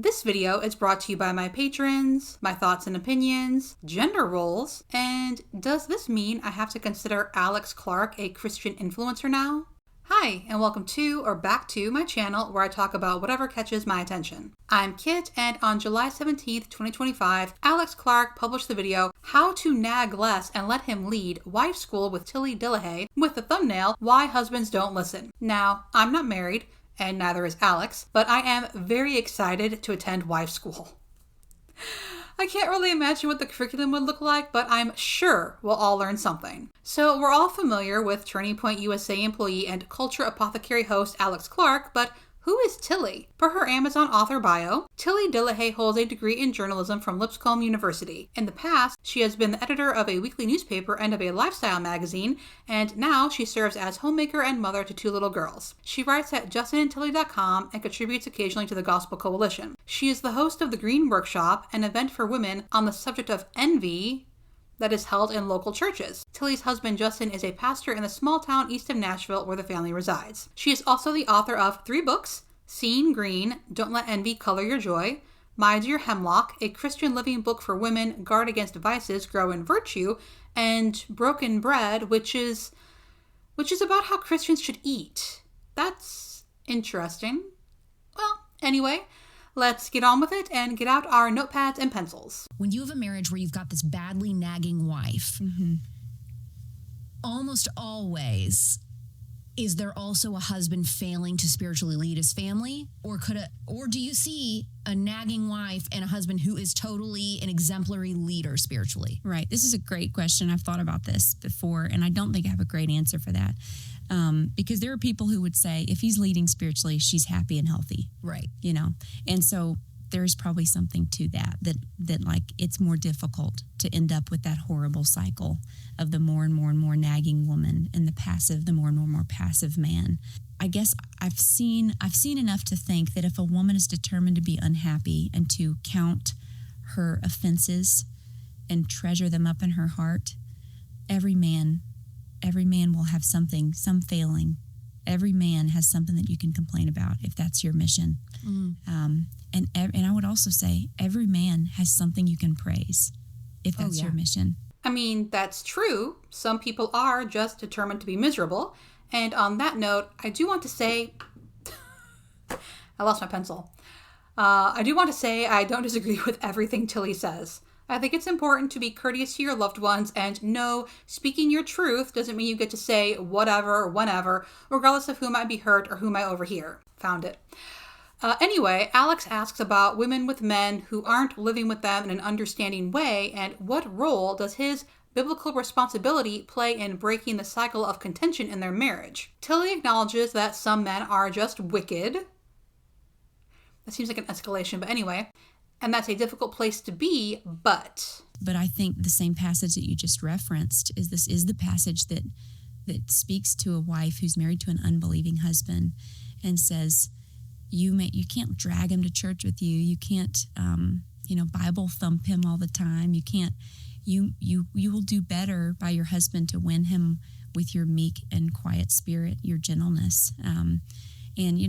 This video is brought to you by my patrons, my thoughts and opinions, gender roles, and does this mean I have to consider Alex Clark a Christian influencer now? Hi, and welcome to or back to my channel where I talk about whatever catches my attention. I'm Kit, and on July 17th, 2025, Alex Clark published the video, How to Nag Less and Let Him Lead, Wife School with Tilly Dillehay, with the thumbnail, Why Husbands Don't Listen. Now, I'm not married, and neither is Alex, but I am very excited to attend wife school. I can't really imagine what the curriculum would look like, but I'm sure we'll all learn something. So we're all familiar with Turning Point USA employee and culture apothecary host Alex Clark, but who is Tilly? Per her Amazon author bio, Tilly Dillehay holds a degree in journalism from Lipscomb University. In the past, she has been the editor of a weekly newspaper and of a lifestyle magazine, and now she serves as homemaker and mother to 2 little girls. She writes at justinandtilly.com and contributes occasionally to the Gospel Coalition. She is the host of the Green Workshop, an event for women on the subject of envy that is held in local churches. Tilly's husband, Justin, is a pastor in the small town east of Nashville where the family resides. She is also the author of 3 books, Seeing Green, Don't Let Envy Color Your Joy, My Dear Hemlock, a Christian living book for women, Guard Against Vices, Grow in Virtue, and Broken Bread, which is about how Christians should eat. That's interesting. Well, anyway, let's get on with it and get out our notepads and pencils. When you have a marriage where you've got this badly nagging wife, almost always is there also a husband failing to spiritually lead his family? Or do you see a nagging wife and a husband who is totally an exemplary leader spiritually? Right. This is a great question. I've thought about this before, and I don't think I have a great answer for that. Because there are people who would say, if he's leading spiritually, she's happy and healthy. Right. You know? And so there's probably something to that like it's more difficult to end up with that horrible cycle of the more and more nagging woman and the more and more passive man. I guess I've seen enough to think that if a woman is determined to be unhappy and to count her offenses and treasure them up in her heart, every man will have some failing. Every man has something that you can complain about if that's your mission. And I would also say every man has something you can praise if that's your mission. I mean, that's true. Some people are just determined to be miserable. And on that note, I do want to say... I lost my pencil. I do want to say I don't disagree with everything Tilly says. I think it's important to be courteous to your loved ones, and no, speaking your truth doesn't mean you get to say whatever, whenever, regardless of who might be hurt or who might overhear. Found it. Anyway, Alex asks about women with men who aren't living with them in an understanding way, and what role does his biblical responsibility play in breaking the cycle of contention in their marriage? Tilly acknowledges that some men are just wicked. That seems like an escalation, but anyway. And that's a difficult place to be, but I think the same passage that you just referenced is the passage that speaks to a wife who's married to an unbelieving husband and says, you can't drag him to church with you. You can't, Bible thump him all the time. You can't, you will do better by your husband to win him with your meek and quiet spirit, your gentleness. And,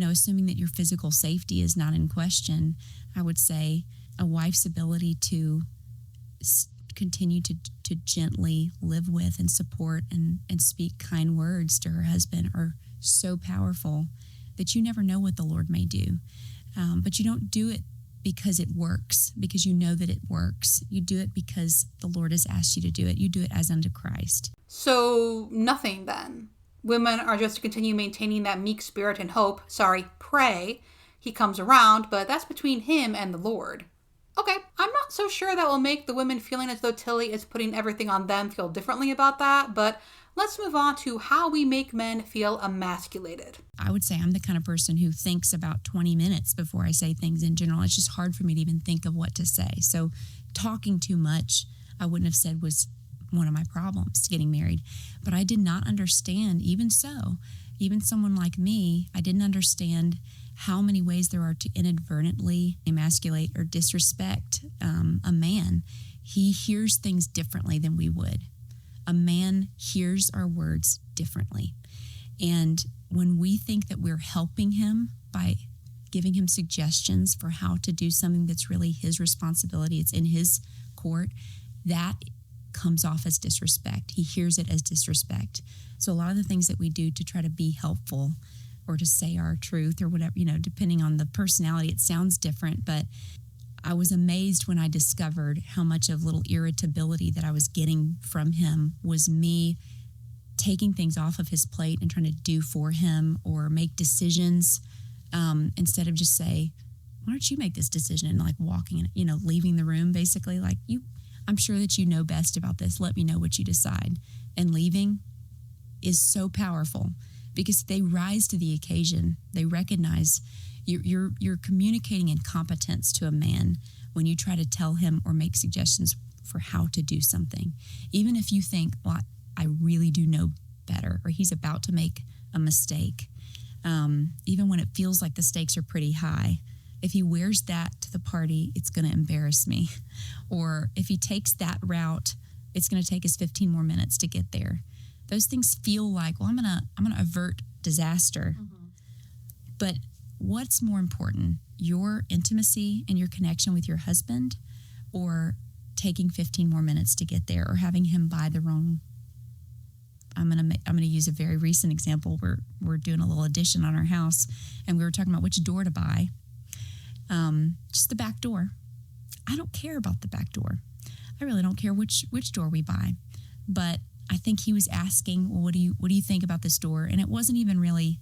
assuming that your physical safety is not in question, I would say a wife's ability to continue to gently live with and support and speak kind words to her husband are so powerful that you never know what the Lord may do. But you don't do it because it works, because you know that it works. You do it because the Lord has asked you to do it. You do it as unto Christ. So nothing then. Women are just to continue maintaining that meek spirit and hope. Pray he comes around, but that's between him and the Lord. Okay, I'm not so sure that will make the women feeling as though Tilly is putting everything on them feel differently about that, but let's move on to how we make men feel emasculated. I would say I'm the kind of person who thinks about 20 minutes before I say things in general. It's just hard for me to even think of what to say. So talking too much, I wouldn't have said was one of my problems getting married. But I did not understand, even someone like me, I didn't understand how many ways there are to inadvertently emasculate or disrespect a man. He hears things differently than we would. A man hears our words differently. And when we think that we're helping him by giving him suggestions for how to do something that's really his responsibility, it's in his court, that comes off as disrespect. He hears it as disrespect. So a lot of the things that we do to try to be helpful or to say our truth or whatever, depending on the personality, it sounds different, but I was amazed when I discovered how much of little irritability that I was getting from him was me taking things off of his plate and trying to do for him or make decisions instead of just say, why don't you make this decision, and like walking and, leaving the room basically, like, I'm sure that you know best about this. Let me know what you decide. And leaving is so powerful because they rise to the occasion. They recognize you're communicating incompetence to a man when you try to tell him or make suggestions for how to do something. Even if you think, well, I really do know better, or he's about to make a mistake. Even when it feels like the stakes are pretty high, if he wears that to the party, it's going to embarrass me. Or if he takes that route, it's going to take us 15 more minutes to get there. Those things feel like, well, I'm going to avert disaster. Mm-hmm. But what's more important, your intimacy and your connection with your husband, or taking 15 more minutes to get there, or having him buy the wrong? I'm gonna use a very recent example. We're doing a little addition on our house, and we were talking about which door to buy. Just the back door. I don't care about the back door. I really don't care which door we buy. But I think he was asking, well, what do you think about this door? And it wasn't even really.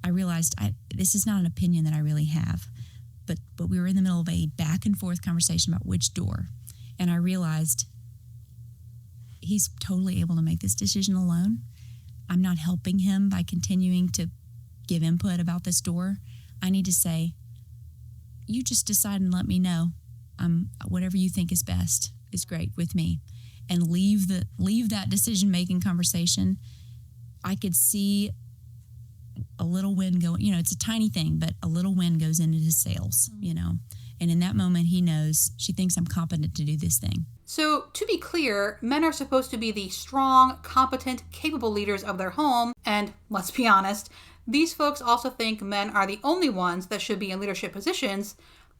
I realized this is not an opinion that I really have, but we were in the middle of a back and forth conversation about which door, and I realized he's totally able to make this decision alone. I'm not helping him by continuing to give input about this door. I need to say, you just decide and let me know. Whatever you think is best is great with me, and leave that decision making conversation. I could see a little wind go, it's a tiny thing, but a little wind goes into his sails, and in that moment he knows she thinks I'm competent to do this thing. So to be clear, men are supposed to be the strong, competent, capable leaders of their home, and let's be honest, these folks also think men are the only ones that should be in leadership positions.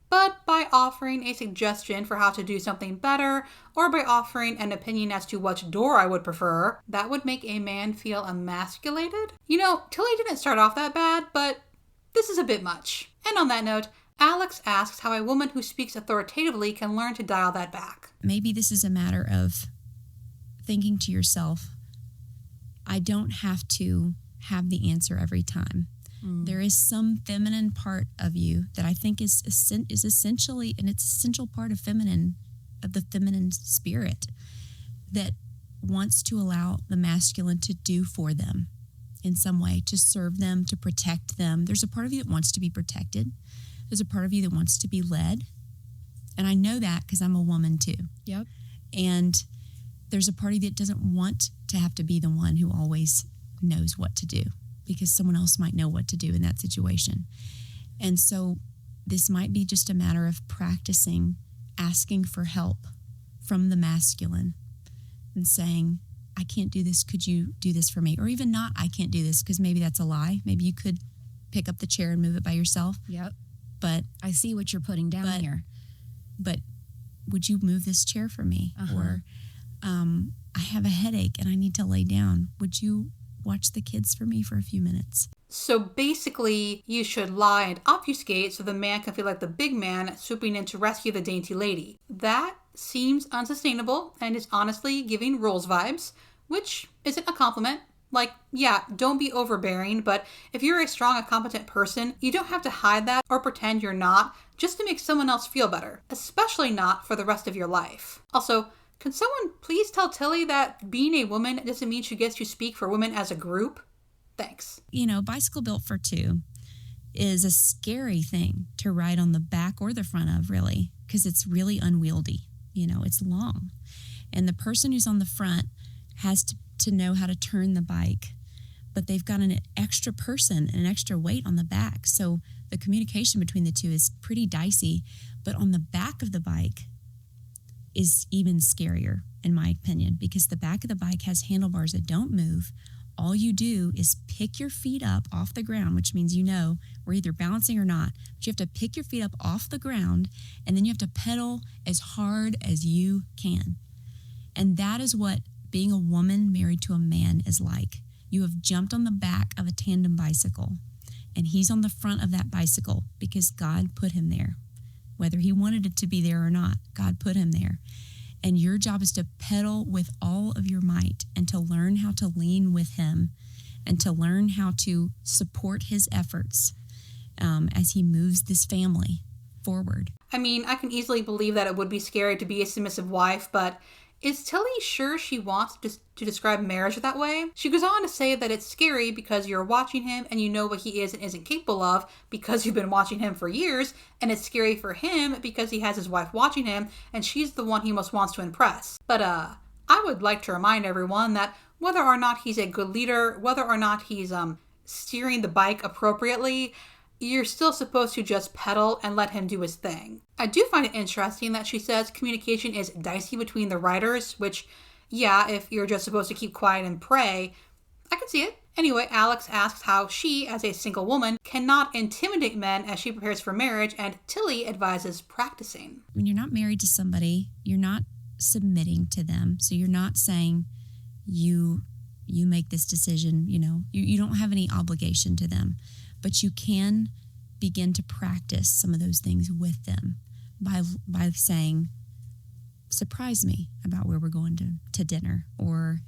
But by offering a suggestion for how to do something better, or by offering an opinion as to which door I would prefer, that would make a man feel emasculated? Tilly didn't start off that bad, but this is a bit much. And on that note, Alex asks how a woman who speaks authoritatively can learn to dial that back. Maybe this is a matter of thinking to yourself, I don't have to have the answer every time. There is some feminine part of you that I think is essentially, and it's an essential part of the feminine spirit, that wants to allow the masculine to do for them in some way, to serve them, to protect them. There's a part of you that wants to be protected. There's a part of you that wants to be led. And I know that because I'm a woman too. Yep. And there's a part of you that doesn't want to have to be the one who always knows what to do, because someone else might know what to do in that situation. And so this might be just a matter of practicing asking for help from the masculine and saying, I can't do this. Could you do this for me? Or even not, I can't do this, because maybe that's a lie. Maybe you could pick up the chair and move it by yourself. Yep. But I see what you're putting down here. But would you move this chair for me? Uh-huh. Or I have a headache and I need to lay down. Would you watch the kids for me for a few minutes? So basically, you should lie and obfuscate so the man can feel like the big man swooping in to rescue the dainty lady. That seems unsustainable and is honestly giving rules vibes, which isn't a compliment. Like, yeah, don't be overbearing, but if you're a strong and competent person, you don't have to hide that or pretend you're not just to make someone else feel better, especially not for the rest of your life. Also, can someone please tell Tilly that being a woman doesn't mean she gets to speak for women as a group? Thanks. Bicycle built for two is a scary thing to ride on the back or the front of, really, because it's really unwieldy. It's long. And the person who's on the front has to know how to turn the bike, but they've got an extra person and an extra weight on the back. So the communication between the two is pretty dicey, but on the back of the bike is even scarier, in my opinion, because the back of the bike has handlebars that don't move. all you do is pick your feet up off the ground, which means we're either balancing or not. But you have to pick your feet up off the ground, and then you have to pedal as hard as you can. And that is what being a woman married to a man is like. You have jumped on the back of a tandem bicycle, and he's on the front of that bicycle because God put him there. Whether he wanted it to be there or not, God put him there. And your job is to pedal with all of your might and to learn how to lean with him and to learn how to support his efforts as he moves this family forward. I mean, I can easily believe that it would be scary to be a submissive wife, but is Tilly sure she wants to describe marriage that way? She goes on to say that it's scary because you're watching him and you know what he is and isn't capable of because you've been watching him for years, and it's scary for him because he has his wife watching him and she's the one he most wants to impress. But I would like to remind everyone that whether or not he's a good leader, whether or not he's steering the bike appropriately, you're still supposed to just pedal and let him do his thing. I do find it interesting that she says communication is dicey between the writers, which, yeah, if you're just supposed to keep quiet and pray, I can see it. Anyway, Alex asks how she, as a single woman, cannot intimidate men as she prepares for marriage, and Tilly advises practicing. When you're not married to somebody, you're not submitting to them. So you're not saying you make this decision, you don't have any obligation to them. But you can begin to practice some of those things with them by saying, surprise me about where we're going to dinner. Or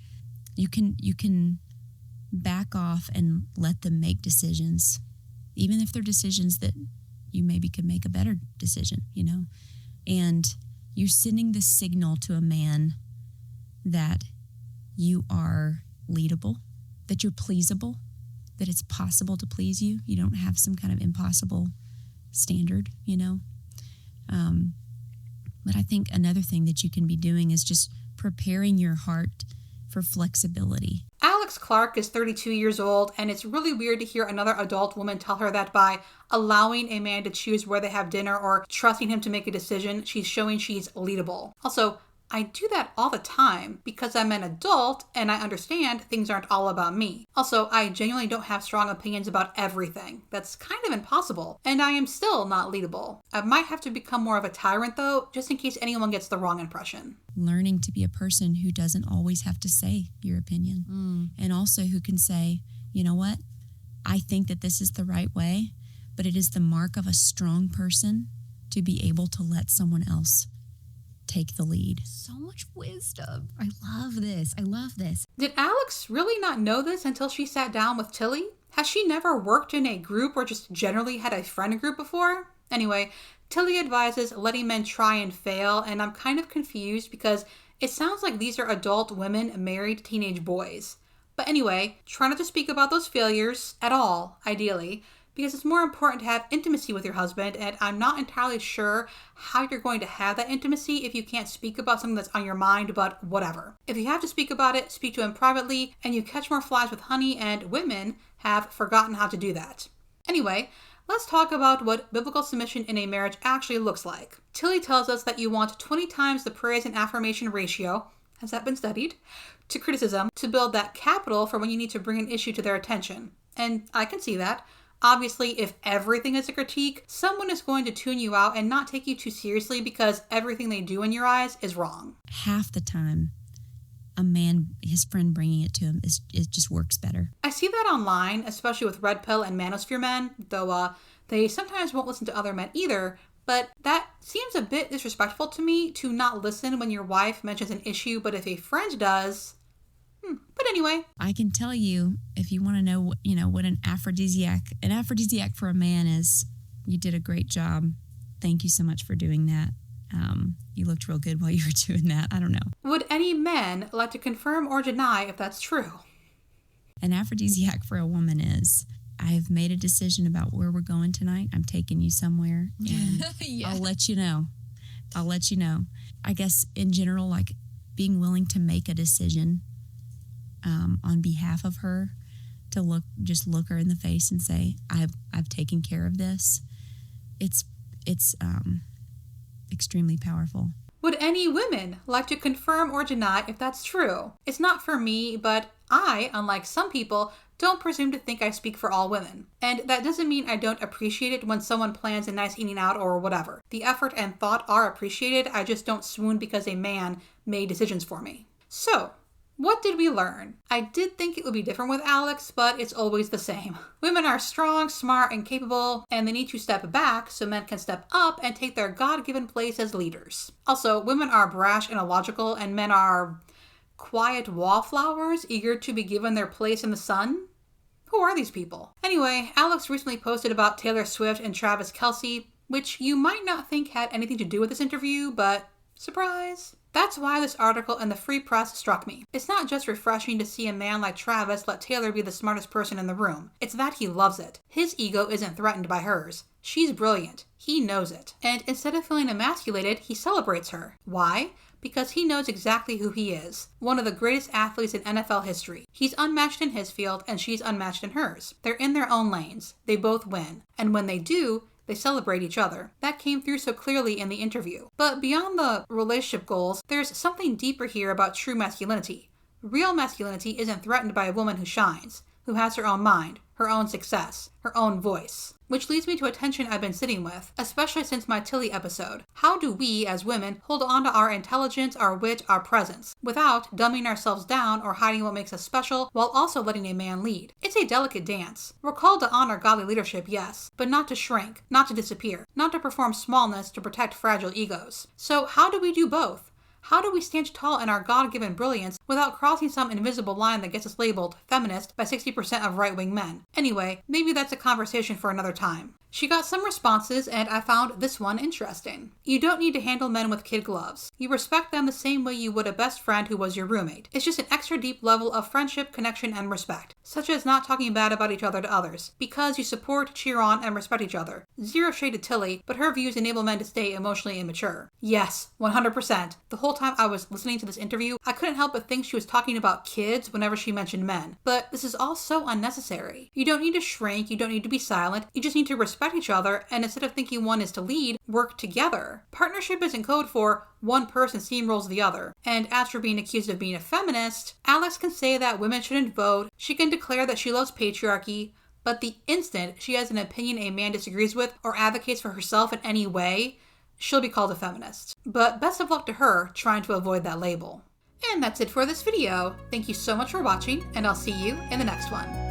you can back off and let them make decisions, even if they're decisions that you maybe could make a better decision, And you're sending the signal to a man that you are leadable, that you're pleasable, that it's possible to please you. You don't have some kind of impossible standard, But I think another thing that you can be doing is just preparing your heart for flexibility. Alex Clark is 32 years old, and it's really weird to hear another adult woman tell her that by allowing a man to choose where they have dinner or trusting him to make a decision, she's showing she's leadable. Also, I do that all the time because I'm an adult and I understand things aren't all about me. Also, I genuinely don't have strong opinions about everything. That's kind of impossible, and I am still not leadable. I might have to become more of a tyrant though, just in case anyone gets the wrong impression. Learning to be a person who doesn't always have to say your opinion, and also who can say, you know what, I think that this is the right way, but it is the mark of a strong person to be able to let someone else take the lead. So much wisdom. I love this. Did Alex really not know this until she sat down with Tilly? Has she never worked in a group or just generally had a friend group before? Anyway, Tilly advises letting men try and fail, and I'm kind of confused because it sounds like these are adult women married to teenage boys. But anyway, try not to speak about those failures at all, ideally, because it's more important to have intimacy with your husband, and I'm not entirely sure how you're going to have that intimacy if you can't speak about something that's on your mind, but whatever. If you have to speak about it, speak to him privately, and you catch more flies with honey, and women have forgotten how to do that. Anyway, let's talk about what biblical submission in a marriage actually looks like. Tilly tells us that you want 20 times the praise and affirmation ratio, has that been studied, to criticism to build that capital for when you need to bring an issue to their attention. And I can see that. Obviously, if everything is a critique, someone is going to tune you out and not take you too seriously because everything they do in your eyes is wrong. Half the time, a man, his friend bringing it to him, it just works better. I see that online, especially with Red Pill and Manosphere men, though they sometimes won't listen to other men either, but that seems a bit disrespectful to me to not listen when your wife mentions an issue, but if a friend does... But anyway, I can tell you, if you want to know, what an aphrodisiac for a man is. You did a great job. Thank you so much for doing that. You looked real good while you were doing that. I don't know. Would any men like to confirm or deny if that's true? An aphrodisiac for a woman is, I've made a decision about where we're going tonight. I'm taking you somewhere, and I'll let you know. I guess in general, like being willing to make a decision on behalf of her, to look her in the face and say, I've taken care of this. It's extremely powerful. Would any women like to confirm or deny if that's true? It's not for me, but I, unlike some people, don't presume to think I speak for all women. And that doesn't mean I don't appreciate it when someone plans a nice eating out or whatever. The effort and thought are appreciated, I just don't swoon because a man made decisions for me. So, what did we learn? I did think it would be different with Alex, but it's always the same. Women are strong, smart, and capable, and they need to step back so men can step up and take their God-given place as leaders. Also, women are brash and illogical, and men are quiet wallflowers, eager to be given their place in the sun. Who are these people? Anyway, Alex recently posted about Taylor Swift and Travis Kelce, which you might not think had anything to do with this interview, but surprise. That's why this article in the Free Press struck me. It's not just refreshing to see a man like Travis let Taylor be the smartest person in the room. It's that he loves it. His ego isn't threatened by hers. She's brilliant. He knows it. And instead of feeling emasculated, he celebrates her. Why? Because he knows exactly who he is. One of the greatest athletes in NFL history. He's unmatched in his field, and she's unmatched in hers. They're in their own lanes. They both win. And when they do, they celebrate each other. That came through so clearly in the interview. But beyond the relationship goals, there's something deeper here about true masculinity. Real masculinity isn't threatened by a woman who shines, who has her own mind, her own success, her own voice. Which leads me to a tension I've been sitting with, especially since my Tilly episode. How do we, as women, hold on to our intelligence, our wit, our presence, without dumbing ourselves down or hiding what makes us special, while also letting a man lead? It's a delicate dance. We're called to honor godly leadership, yes, but not to shrink, not to disappear, not to perform smallness to protect fragile egos. So how do we do both? How do we stand tall in our God-given brilliance without crossing some invisible line that gets us labeled feminist by 60% of right-wing men? Anyway, maybe that's a conversation for another time. She got some responses, and I found this one interesting. You don't need to handle men with kid gloves. You respect them the same way you would a best friend who was your roommate. It's just an extra deep level of friendship, connection, and respect, such as not talking bad about each other to others, because you support, cheer on, and respect each other. Zero shade to Tilly, but her views enable men to stay emotionally immature. Yes, 100%. The whole time I was listening to this interview, I couldn't help but think she was talking about kids whenever she mentioned men. But this is all so unnecessary. You don't need to shrink, you don't need to be silent, you just need to respect each other, and instead of thinking one is to lead, work together. Partnership isn't code for one person steamrolls the other. And as for being accused of being a feminist, Alex can say that women shouldn't vote, she can declare that she loves patriarchy, but the instant she has an opinion a man disagrees with or advocates for herself in any way, she'll be called a feminist. But best of luck to her trying to avoid that label. And that's it for this video. Thank you so much for watching, and I'll see you in the next one.